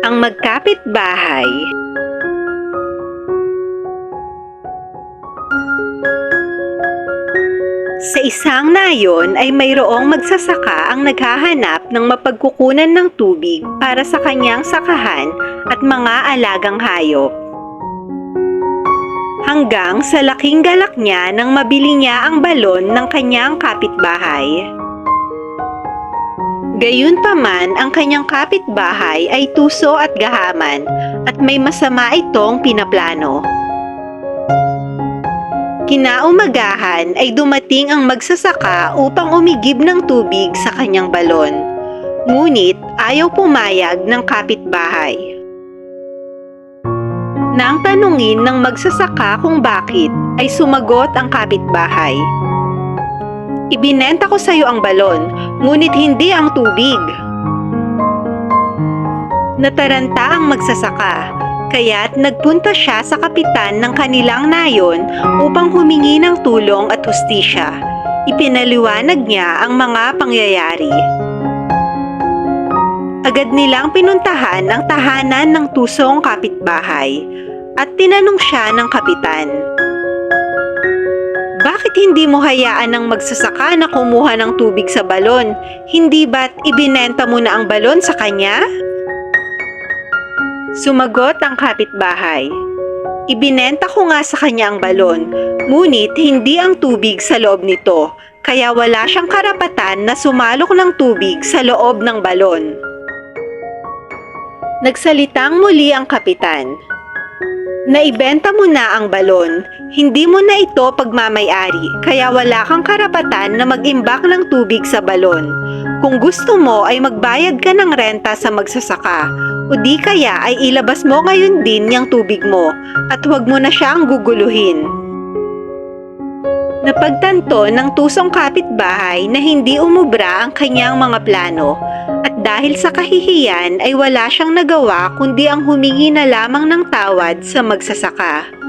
Ang magkapitbahay. Sa isang nayon ay mayroong magsasaka ang naghahanap ng mapagkukunan ng tubig para sa kanyang sakahan at mga alagang hayop. Hanggang sa laking galak niya nang mabili niya ang balon ng kanyang kapitbahay. Gayunpaman, ang kanyang kapitbahay ay tuso at gahaman at may masama itong pinaplano. Kinaumagahan ay dumating ang magsasaka upang umigib ng tubig sa kanyang balon. Ngunit ayaw pumayag ng kapitbahay. Nang tanungin ng magsasaka kung bakit, ay sumagot ang kapitbahay. Ibinenta ko sa iyo ang balon, ngunit hindi ang tubig. Nataranta ang magsasaka. Kaya't nagpunta siya sa kapitan ng kanilang nayon upang humingi ng tulong at hustisya. Ipinaliwanag niya ang mga pangyayari. Agad nilang pinuntahan ang tahanan ng tusong kapitbahay at tinanong siya ng kapitan. Bakit hindi mo hayaan ng magsasaka na kumuha ng tubig sa balon? Hindi ba't ibinenta mo na ang balon sa kanya? Sumagot ang kapitbahay. Ibinenta ko nga sa kanya ang balon, ngunit hindi ang tubig sa loob nito, kaya wala siyang karapatan na sumalok ng tubig sa loob ng balon. Nagsalitang muli ang kapitan. Naibenta mo na ang balon, hindi mo na ito pagmamay-ari, kaya wala kang karapatan na mag-imbak ng tubig sa balon. Kung gusto mo ay magbayad ka ng renta sa magsasaka, o di kaya ay ilabas mo ngayon din yung tubig mo at huwag mo na siyang guguluhin. Napagtanto ng tusong kapitbahay na hindi umubra ang kanyang mga plano at dahil sa kahihiyan ay wala siyang nagawa kundi ang humingi na lamang ng tawad sa magsasaka.